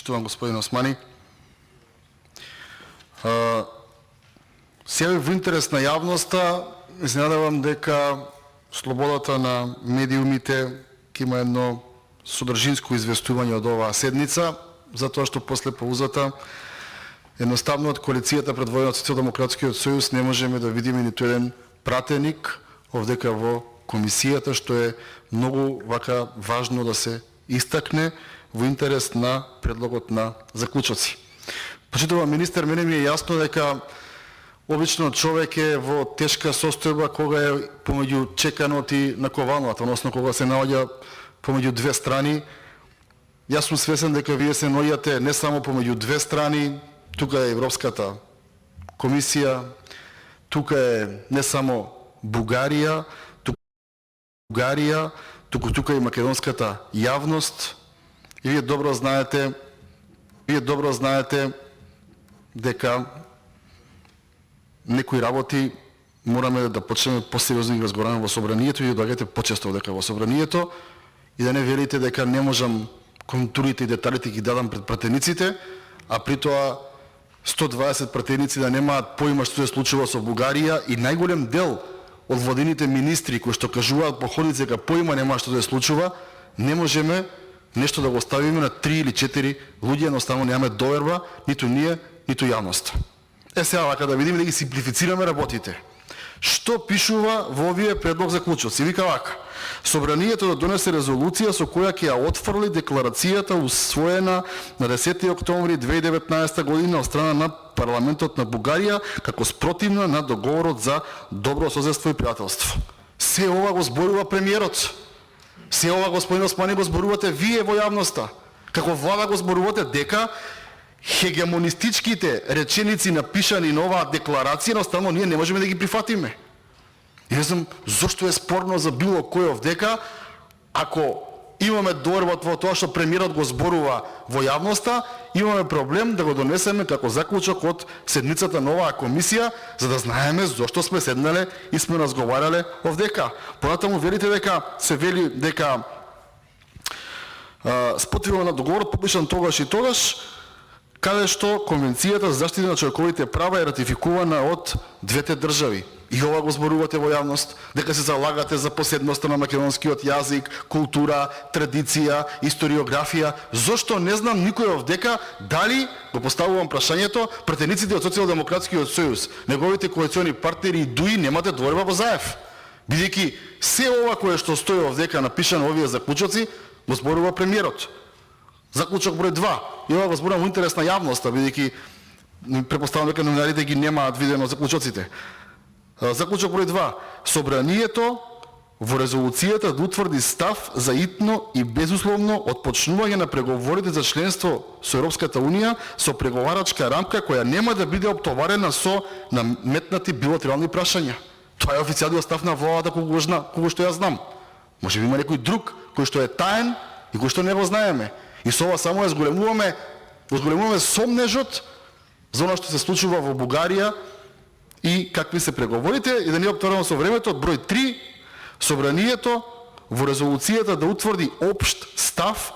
почитуван господин Османи. Сега во интерес на јавноста, изненадавам дека слободата на медиумите ќе има едно содржинско известување од оваа седница, затоа што после паузата едноставно од коалицијата предводена од Социјалдемократскиот сојуз не можеме да видиме ниту еден пратеник овдека во комисијата, што е многу вака важно да се истакне во интерес на предлогот на заклучоци. Почитуван министер, мене ми е јасно дека обично човек е во тешка состојба кога е помеѓу чеканот и накованот, односно кога се наоѓа помеѓу две страни. Јас сум свесен дека вие се наоѓате не само помеѓу две страни, тука е Европската комисија, тука е не само Бугарија, тука и македонската јавност. И вие добро знаете дека некои работи мораме да почнеме посериозно да разговараме во собранието и да доаѓате почесто дека во собранието и да не велите дека не можам контурите и деталите ги дадам пред пратениците, а при тоа 120 пратеници да немаат поима што се случува со Бугарија и најголем дел од владините министри кои што кажуваат по ходици дека поима нема што да се случува, не можеме нешто да го ставиме на 3 или 4 луѓе, едноставно немаме доверба ниту ние, ниту јавноста. Сега вака да видиме да ги симплифицираме работите. Што пишува во овие предлог заклучоци? Вика вака: Собранието да донесе резолуција со која ќе ја отфрли декларацијата усвоена на 10 октомври 2019 година од страна на парламентот на Бугарија како спротивна на договорот за добро соседство и пријателство. Се ова го зборува премиерот. Се ова, господин Османи, го зборувате вие во јавноста. Како влада го зборувате дека хегемонистичките реченици напишани на оваа декларација, едноставно ние не можеме да ги прифатиме. И не знам зошто е спорно за било кој овдека, ако имаме доверба во тоа што премиерот го зборува во јавноста, имаме проблем да го донесеме како заклучок од седницата на оваа комисија, за да знаеме зошто сме седнале и сме разговарале овдека. Понатаму велите дека се вели дека спротивно на договорот подпишан тогаш и тогаш, каде што Конвенцијата за заштита на човековите права е ратификувана од двете држави. И ова го зборувате во јавност, дека се залагате за поседноста на македонскиот јазик, култура, традиција, историографија. Зошто не знам никој овдека дали, го поставувам прашањето, пратениците од Социјалдемократскиот сојуз, неговите коалициони партнери и ДУИ немате доверба во Заев. Бидејќи се ова кое што стои овдека напишано овие заклучоци, го зборува премиерот. Заклучок број 2. И ова го зборувам во интерес на јавноста, бидејќи претпоставувам дека новинарите ги немаат видено заклучоците. Заклучок број 2. Собранието во резолуцијата да утврди став за итно и безусловно отпочнување на преговорите за членство со Европската Унија со преговарачка рамка која нема да биде оптоварена со наметнати билатерални прашања. Тоа е официјалниот став на владата кога што ја знам. Може би има некој друг кој што е таен и кој што не го знаеме. И со ова само ја зголемуваме сомнежот за она што се случува во Бугарија и какви се преговорите, и да не оптоварено со времето. Од број 3, собранието во резолуцијата да утврди општ став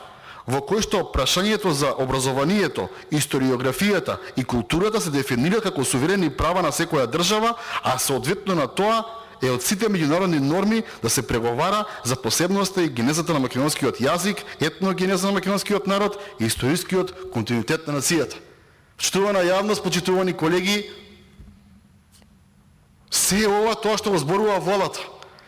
во кој што прашањето за образованието, историографијата и културата се дефинира како суверени права на секоја држава, а соодветно на тоа е од сите меѓународни норми да се преговара за посебноста и генезата на македонскиот јазик, етногенеза на македонскиот народ и историскиот континуитет на нацијата. Почитувана јавност, почитувани колеги, се ова тоа што го зборува владата.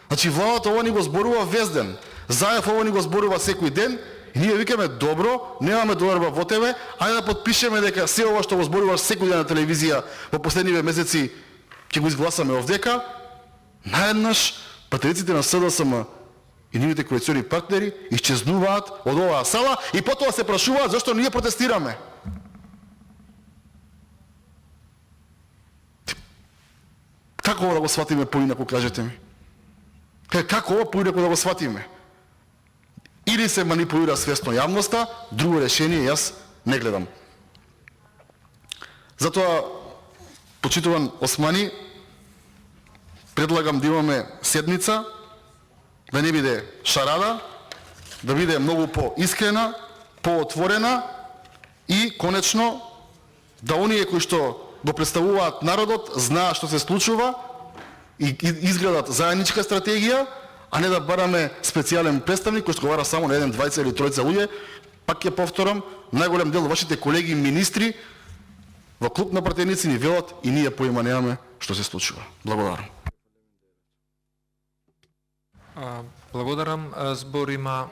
Значи владата ова ни го зборува вез ден. Заев ова ни го зборува секој ден и ние викаме добро, немаме доверба во тебе, ајде да подпишеме дека се ова што го зборуваш секој ден на телевизија во последниве месеци ќе го изгласаме овдека. Наеднаш пратениците на СДСМ и нивните коалициони партнери исчезнуваат од оваа сала и потоа се прашуваат зашто ние протестираме. Како ова да го сватиме поинаку, кажете ми? Како ова поинаку да го сватиме? Или се манипулира свесно јавноста, друго решение јас не гледам. Затоа, почитуван Османи, предлагам да имаме седница, да не биде шарада, да биде многу по-искрена, по-отворена и конечно да оние кои што го представуваат народот знаат што се случува и изградат заедничка стратегија, а не да бараме специјален представник кој што говори само на 1, 2 или 3 луѓе. Пак ќе повторам, најголем дел вашите колеги министри во клуб на пратеници ни велат и ние поима немаме што се случува. Благодарам. Благодарам. Збор има